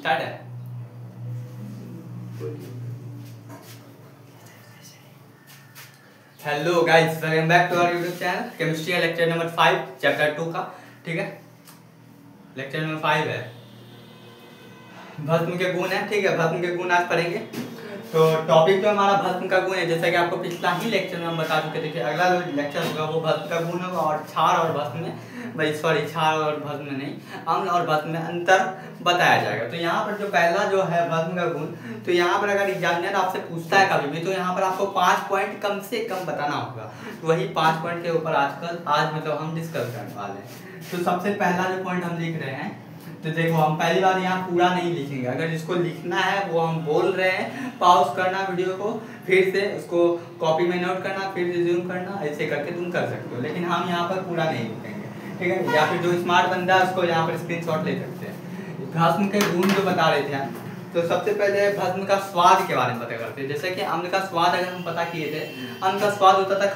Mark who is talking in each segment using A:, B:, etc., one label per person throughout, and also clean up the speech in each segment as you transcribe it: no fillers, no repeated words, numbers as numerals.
A: Start है। Hello guys, welcome back to our YouTube channel chemistry lecture number 5 chapter 2 का। ठीक है, lecture number 5 है भस्म के गुण है। ठीक है, भस्म के गुण आज पढ़ेंगे। तो टॉपिक जो हमारा भस्म का गुण है, जैसा कि आपको पिछला ही लेक्चर में हम बता चुके थे कि अगला जो लेक्चर होगा वो भस्म का गुण होगा और क्षार और भस्म में क्षार और भस्म में नहीं, अम्ल और भस्म में अंतर बताया जाएगा। तो यहाँ पर जो पहला जो है भस्म का गुण, तो यहाँ पर अगर एग्जामिनर आपसे पूछता है कभी भी, तो यहाँ पर आपको 5 पॉइंट कम से कम बताना होगा। तो वही 5 पॉइंट के ऊपर आज मतलब हम डिस्कस करने वाले हैं। तो सबसे पहला जो पॉइंट हम लिख रहे हैं, तो देखो हम पहली बार यहाँ पूरा नहीं लिखेंगे। अगर जिसको लिखना है वो हम बोल रहे हैं, पॉज करना वीडियो को, फिर से उसको कॉपी में नोट करना, फिर से जूम करना, ऐसे करके तुम कर सकते हो। लेकिन हम यहाँ पर पूरा नहीं लिखेंगे, ठीक है। या फिर जो स्मार्ट बंदा है उसको यहाँ पर स्क्रीनशॉट ले सकते हैं। भस्म के गुण जो बता रहे थे हम, तो सबसे पहले भस्म का स्वाद के बारे में पता करते हैं। जैसे कि अम्ल का स्वाद अगर हम पता किए थे, अम्ल का स्वाद होता था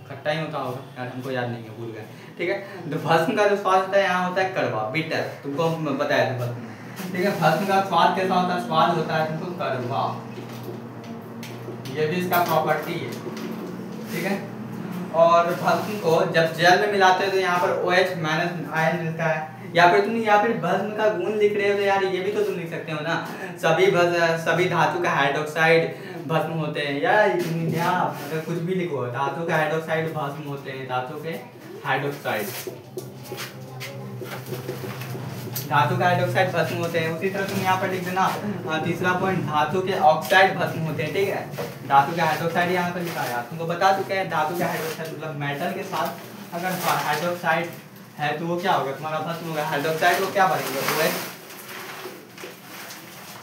A: खट्टा ही होता होगा यार, हमको याद नहीं है, भूल गए। ठीक है, तो भस्म का जो स्वाद होता है यहाँ होता है कड़वा, बिटर, तुमको हम बताया था भस्म में। ठीक है, भस्म का स्वाद कैसा होता है? स्वाद होता है तुमको कड़वा, ये भी इसका प्रॉपर्टी है। ठीक है, और भस्म को जब जल में मिलाते हैं तो यहाँ पर OH- आयन मिलता है। या फिर तुम या फिर भस्म का गुण लिख रहे हो तो यार ये भी तो तुम लिख सकते हो ना, सभी धातु का हाइड्रोक्साइड भस्म होते हैं, या अगर कुछ भी लिखो, धातु के हाइड्रोक्साइड भस्म होते हैं, धातु के हाइड्रोक्साइड भस्म होते हैं। उसी तरह तुम यहाँ पर लिख देना तीसरा पॉइंट, धातु के ऑक्साइड भस्म होते हैं। ठीक है, धातु के हाइड्रोक्साइड यहाँ पर लिखा है, तुमको बता चुके हैं। धातु के हाइड्रोक्साइड मतलब मेटल के साथ अगर हाइड्रोक्साइड है तो वो क्या होगा? तुम्हारा भस्म होगा। हाइड्रोक्साइड को क्या बनेगा? OH।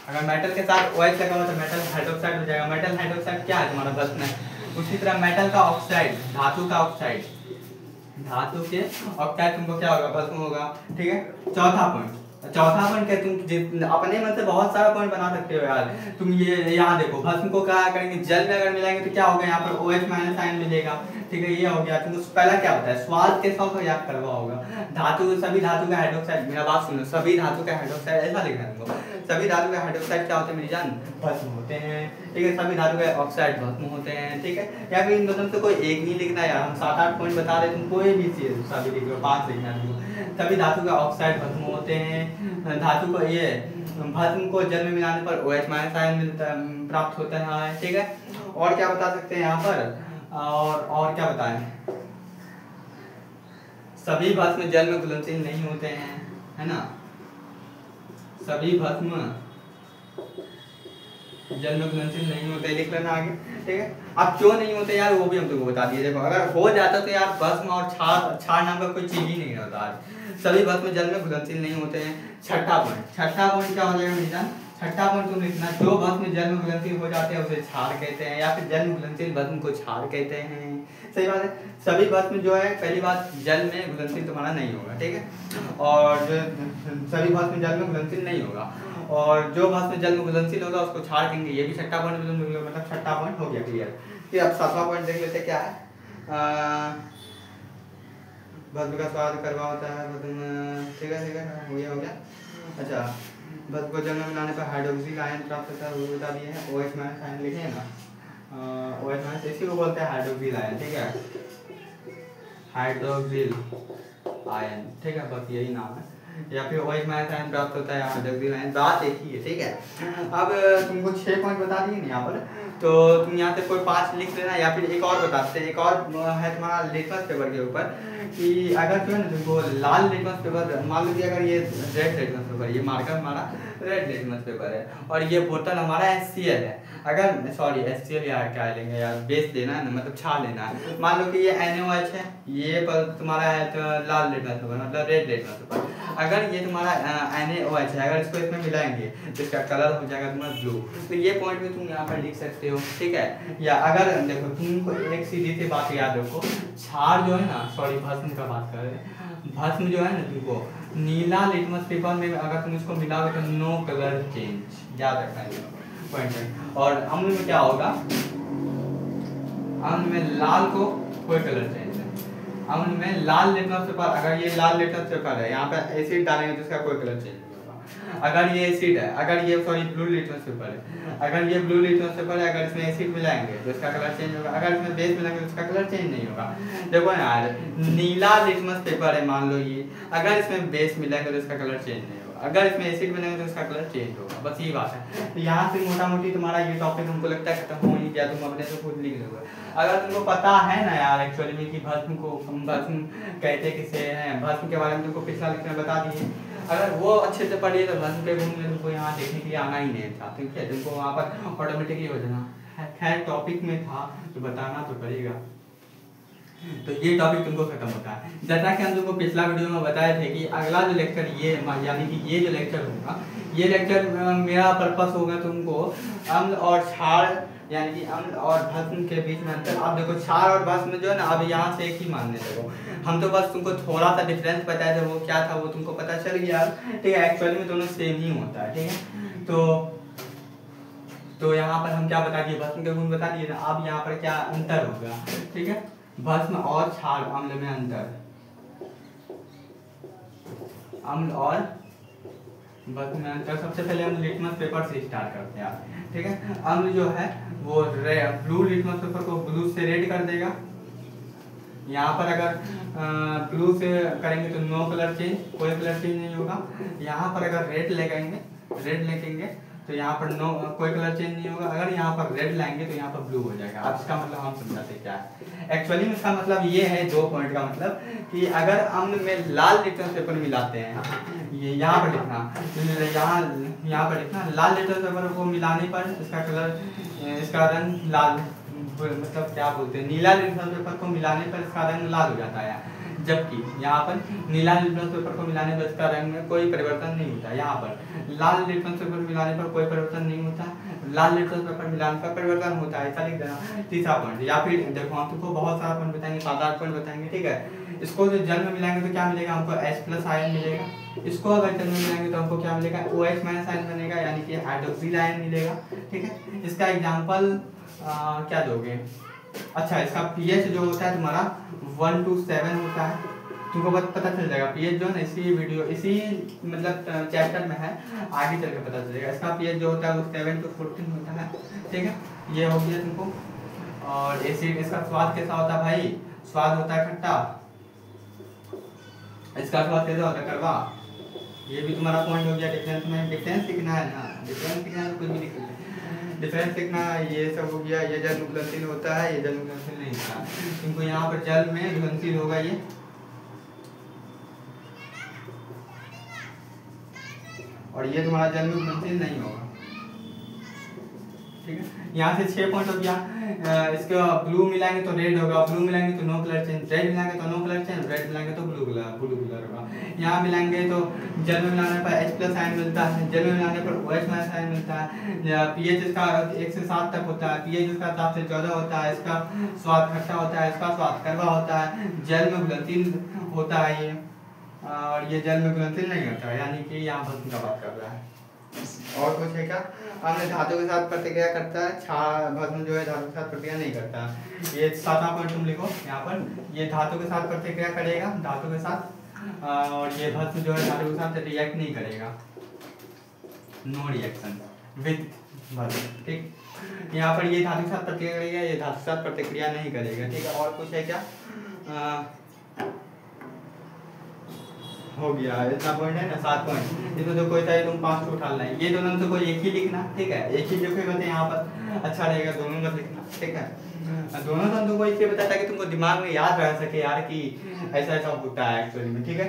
A: अगर मेटल के साथ OH लगा हुआ तो मेटल हाइड्रोक्साइड हो जाएगा। मेटल हाइड्रोक्साइड क्या है? तुम्हारा भस्म है। उसी तरह मेटल का ऑक्साइड, धातु का ऑक्साइड, धातु के ऑक्साइड तुमको क्या होगा? भस्म होगा। ठीक है, चौथा पॉइंट क्या, तुम अपने मन से बहुत सारा पॉइंट बना सकते हो यार। तुम ये यहाँ देखो, भस्म को क्या करेंगे? जल में अगर मिलाएंगे तो क्या होगा? यहाँ पर OH- आयन मिलेगा। ठीक है, ये हो गया। तुमको पहला क्या बताया? स्वाद के साथ याद करवा होगा। सभी धातु का हाइड्रोक्साइड, मेरा बात सुनो, सभी धातु का हाइड्रोक्साइड ऐसा लिखना है तुमको। सभी धातु के हाइड्रोक्साइड क्या होते हैं मेरी जान? भस्म होते हैं। ठीक है, सभी धातु के ऑक्साइड भस्म होते हैं। ठीक है, या फिर इन दोनों से कोई एक नहीं लिखना है यार, हम 7-8 पॉइंट बता रहे, तुम कोई भी चीज सभी लिख लो, 5 लिखना है। सभी धातु के ऑक्साइड भस्म होते हैं। धातु को ये भस्म को जल में मिलाने पर OH- आयन प्राप्त होता है। ठीक है, और क्या बता सकते हैं यहाँ पर? और क्या बताएं? सभी भस्म जल में घुलनशील नहीं होते हैं, है ना। सभी भस्म जल में घुलनशील नहीं होते, लिख लेना आगे। ठीक है, अब क्यों नहीं होते यार वो भी हम तुमको बता दिए। देखो, अगर हो जाता तो यार भस्म और क्षार नाम का कोई चीज ही नहीं होता। सभी भस्म जल में घुलनशील नहीं होते हैं। छठा पॉइंट क्या हो जाएगा मेरी जान? छठा पॉइंट तुम लिखना, जो भस्म जल में घुलनशील हो जाते हैं उसे क्षार कहते हैं, या फिर जल में घुलनशील भस्म को क्षार कहते हैं। सही बात है। सभी भस्म जो है, पहली बात, जल में घुलनशील तुम्हारा नहीं होगा। ठीक है, और जो सभी भस्म जल में घुलनशील नहीं होगा, और जो भस्म जल में घुलनशील होगा उसको क्षार कहेंगे। ये भी छठा पॉइंट मतलब छठा पॉइंट हो गया क्लियर। फिर अब 7वां पॉइंट देख लेते क्या है। भस्म का स्वाद कड़वा होता है। ठीक है, हो गया। अच्छा, भस्म को जल में मिलाने पर हाइड्रोक्सिल आयन प्राप्त होता है, वो बता दिए हैं। OH- आयन लिखे हैं ना, OH- इसी को बोलते हैं हाइड्रोक्सिल आयन। ठीक है, हाइड्रोक्सिल आयन। ठीक है, बस यही नाम है। या फिर OH- आयन प्राप्त होता है, हाइड्रोक्सिल आयन, बात एक ही है। ठीक है, अब तुमको 6 पॉइंट बता दिए ना यहाँ पर, तो तुम यहाँ से कोई 5 लिख लेना। या फिर एक और बताते हैं, एक और है तुम्हारा लिटमस पेपर के ऊपर, कि अगर जो है ना तुमको लाल लिटमस पेपर, मान लीजिए अगर ये रेड लिटमस पेपर, ये मार्कर हमारा रेड लिटमस पेपर है, और ये बोतल हमारा HCl है। अगर HCl यार क्या लेंगे यार, बेस लेना है ना, मतलब क्षार लेना है। मान लो कि ये NaOH है, ये पर तुम्हारा है तो लाल लिटमस पेपर मतलब रेड लिटमस पेपर। अगर ये तुम्हारा NaOH है, अगर इसको इसमें मिलाएंगे तो इसका कलर हो जाएगा तुम्हारा ब्लू। तो ये पॉइंट भी तुम यहाँ पर लिख सकते हो। ठीक है, या अगर देखो तुमको एक सीधी सी बात याद रखो, क्षार जो है ना, भस्म का बात कर रहे हैं, भस्म जो है ना, तुमको नीला लिटमस पेपर में अगर तुम इसको मिलाओगे तो नो कलर चेंज, याद रखना है पॉइंट। और अम्ल में क्या होगा? अम्ल में लाल को कोई कलर चेंज है। अम्ल में लाल लिटमस पेपर, अगर ये लाल लिटमस पेपर है, यहाँ पे एसिड डालेंगे तो इसका कोई कलर चेंज नहीं होगा। अगर ये एसिड है, अगर ये सॉरी ब्लू लिटमस पेपर है, अगर ये ब्लू लिटमस पेपर है, अगर इसमें एसिड मिलाएंगे तो इसका कलर चेंज होगा, अगर इसमें बेस मिलाएंगे तो इसका कलर चेंज नहीं होगा। देखो यार, नीला लिटमस पेपर है मान लो ये, अगर इसमें बेस मिलाएंगे तो इसका कलर चेंज नहीं होगा, अगर इसमें एसिड मिलाएंगे तो इसका कलर चेंज होगा, बस यही बात है। तो यहाँ से मोटा मोटी तुम्हारा ये टॉपिक हमको लगता है खत्म हो ही गया, तुम अपने से खुद लिख लोगे। अगर तुमको पता है ना यार एक्चुअली में कि भस्म को हम भस्म कहते किसे हैं, भस्म के बारे में तुमको पिछला लेक्चर में बता दिए, अगर वो अच्छे से पढ़िए तो भस्म के गुण में तुमको यहाँ देखने के लिए आना ही नहीं था, ठीक है, तुमको वहाँ पर ऑटोमेटिकली हो जाना। खैर टॉपिक में था तो बताना तो पड़ेगा, तो ये टॉपिक तुमको खत्म होता है। जैसा कि हम तुमको पिछला वीडियो में बताए थे कि अगला जो लेक्चर ये यानी कि ये जो लेक्चर होगा, ये लेक्चर मेरा पर्पस होगा तुमको अम्ल और क्षार यानी कि अम्ल और भस्म के बीच में अंतर। आप देखो क्षार और भस्म जो है ना, अब यहाँ से एक ही मानने लगो, हम तो बस तुमको थोड़ा सा डिफरेंस बताए थे, वो क्या था वो तुमको पता चल गया, ठीक है। एक्चुअली में दोनों सेम ही होता है, ठीक है। तो यहाँ पर हम क्या बता दिए, भस्म के गुण बता दिए ना, अब यहाँ पर क्या अंतर होगा, ठीक है। भस्म और क्षार अम्ल में अंतर, अम्ल और भस्म में अंतर। सबसे पहले हम लिटमस पेपर से स्टार्ट करते हैं, ठीक है। अम्ल जो है वो ब्लू लिटमस पेपर को ब्लू से रेड कर देगा। यहाँ पर अगर ब्लू से करेंगे तो नो कलर चेंज, कोई कलर चेंज नहीं होगा। यहाँ पर अगर रेड लेंगे तो यहाँ पर नो कोई कलर चेंज नहीं होगा। अगर यहाँ पर रेड लाएंगे तो यहाँ पर ब्लू हो जाएगा। अब इसका मतलब हम समझाते क्या है। एक्चुअली में इसका मतलब ये है, 2 पॉइंट का मतलब कि अगर अम्ल में लाल लिटमस पेपर मिलाते हैं, ये यहाँ पर लिखना, यहाँ पर लिखना, लाल लिटमस पेपर को मिलाने पर इसका कलर, इसका रंग लाल, मतलब क्या बोलते हैं, नीला लिटमस पेपर को मिलाने पर इसका रंग लाल हो जाता है। जबकि यहाँ पर नीला लिटमस पेपर को मिलाने पर इसका रंग में कोई परिवर्तन नहीं होता। यहाँ पर लाल लिटमस पेपर मिलाने पर कोई परिवर्तन नहीं होता, लाल लिटमस पेपर मिलाने पर परिवर्तन होता है, ऐसा लिख देना। तीसरा पॉइंट, या फिर देखो हम तुमको बहुत सारा पॉइंट बताएंगे, 7-8 पॉइंट बताएंगे, ठीक है। इसको जो जल में मिलाएंगे तो क्या मिलेगा, हमको H+ आयन मिलेगा। इसको अगर जल में मिलाएंगे तो हमको क्या मिलेगा, OH- आयन बनेगा, यानी कि हाइड्रोक्सिल आयन मिलेगा, ठीक है। इसका एग्जाम्पल क्या दोगे, अच्छा इसका pH जो होता है तुम्हारा 1 to 7 होता है, तुमको पता चल जाएगा। pH जो है ना, इसी मतलब चैप्टर में है, आगे चल के पता चलेगा। इसका pH जो होता है वो 7 to 14 होता है, ठीक है। ये हो गया तुमको। और एसिड, इसका स्वाद कैसा होता है भाई, स्वाद होता है खट्टा। इसका स्वाद कैसा होता है, कड़वा। ये भी तुम्हारा पॉइंट हो गया। डिफरेंस में डिफरेंस लिखना है ना, डिफरेंस लिखना है तो कुछ भी लिख सकते हैं, डिफरेंस लिखना, ये सब हो गया। ये जल घुलनशील होता है, ये जल घुलनशील नहीं होता। तुमको यहाँ पर जल में घुलनशील होगा ये, और ये तुम्हारा जल में घुलनशील नहीं होगा, ठीक है। यहाँ से 6 पॉइंट हो गया। इसके ब्लू मिलाएंगे तो रेड होगा, ब्लू मिलाएंगे तो नो कलर चेंज, रेड मिलाएंगे तो नो कलर चेंज, रेड मिलाएंगे तो ब्लू कलर होगा। यहाँ मिलाएंगे तो जल में मिलाने पर H+ आयन मिलता है, जल में मिलाने पर OH- आयन मिलता है। pH इसका 1 से 7 तक होता है, pH इसका 7 से 14 होता है। इसका स्वाद खट्टा होता है, इसका स्वाद कड़वा होता है। जल में घुलनशील होता है ये, और ये जल में घुलनशील नहीं होता है, यानी कि यहाँ भस्म का बात कर रहा है। और कुछ है क्या, हमने धातु के साथ प्रतिक्रिया करता है, क्षार भस्म जो है धातु के साथ प्रतिक्रिया नहीं करता। ये 7वां पॉइंट तुम लिखो यहाँ पर, ये धातु के साथ प्रतिक्रिया करेगा, धातु के साथ, और ये भस्म जो है धातु के साथ रिएक्ट नहीं करेगा, नो रिएक्शन विद भस्म, ठीक। यहाँ पर ये धातु के साथ प्रतिक्रिया करेगा, ये धातु के साथ प्रतिक्रिया नहीं करेगा, ठीक है। और कुछ है क्या, हो गया इतना पॉइंट है ना, 7 पॉइंट। इसमें तो कोई चाहिए तुम 5 उठा लेना है। ये दोनों में से कोई एक ही लिखना, ठीक है, एक ही लिखोगे तो यहाँ पर अच्छा रहेगा, दोनों मत लिखना, ठीक है। दोनों तो तुमको इसलिए बताता है कि तुमको दिमाग में याद रह सके यार कि ऐसा ऐसा होता है एक्चुअली में, ठीक है।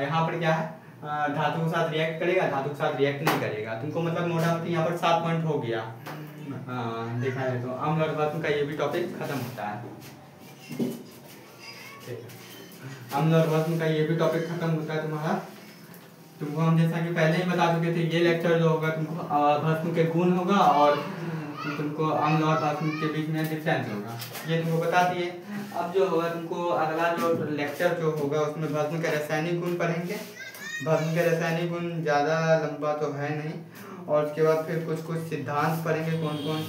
A: यहाँ पर क्या है, धातु के साथ रिएक्ट करेगा, धातु के साथ रिएक्ट नहीं करेगा। तुमको मतलब मोटा मोटी यहाँ पर 7 पॉइंट हो गया। देखा है तो अम्ल और भस्म का ये भी टॉपिक खत्म होता है, ठीक है। अम्ल और भस्म का ये भी टॉपिक खत्म होता है तुम्हारा। तुमको हम जैसा कि पहले ही बता चुके थे, ये लेक्चर जो होगा तुमको भस्म के गुण होगा और तुमको अम्ल और भस्म के बीच में डिफरेंस होगा, ये तुमको बता दिए। अब जो होगा तुमको अगला जो लेक्चर जो होगा उसमें भस्म के रासायनिक गुण पढ़ेंगे। भस्म के रासायनिक गुण ज़्यादा लंबा तो है नहीं, और उसके बाद फिर कुछ सिद्धांत पढ़ेंगे, कौन कौन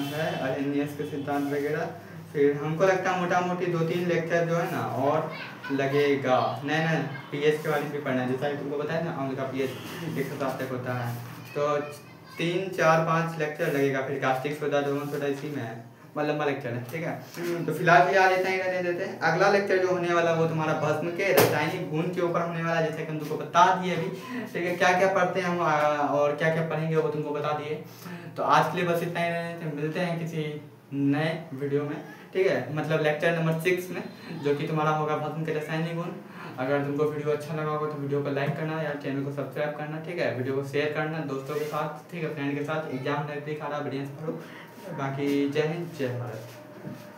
A: है, अरेनियस के सिद्धांत वगैरह फिर हमको लगता है मोटा मोटी 2-3 लेक्चर जो है ना और लगेगा। नहीं पीएच के वाली भी पढ़ना है, जैसा कि तुमको बताया ना उनका पीएच 107 तक होता है, तो 3-4-5 लेक्चर लगेगा। फिर कास्टिक्स होता है इसी में है, मतलब लंबा लेक्चर है, ठीक है। तो फिलहाल इतना ही रहने देते हैं। अगला लेक्चर जो होने वाला वो तुम्हारा भस्म के रासायनिक गुण के ऊपर होने वाला है, जैसे कि हम तुमको बता दिए अभी, ठीक है। क्या क्या पढ़ते हैं हम और क्या क्या पढ़ेंगे वो तुमको बता दिए। तो आज के लिए बस इतना ही रहने देते हैं, मिलते हैं किसी नए वीडियो में, ठीक है, मतलब लेक्चर नंबर 6 में, जो कि तुम्हारा होगा भस्म के रासायनिक गुण। अगर तुमको वीडियो अच्छा लगा होगा तो वीडियो को लाइक करना या चैनल को सब्सक्राइब करना, ठीक है। वीडियो को शेयर करना दोस्तों के साथ, ठीक है, फ्रेंड के साथ। एग्जाम नजदीक आ रहा, बढ़िया से पढ़ो। बाकी जय हिंद, जय भारत।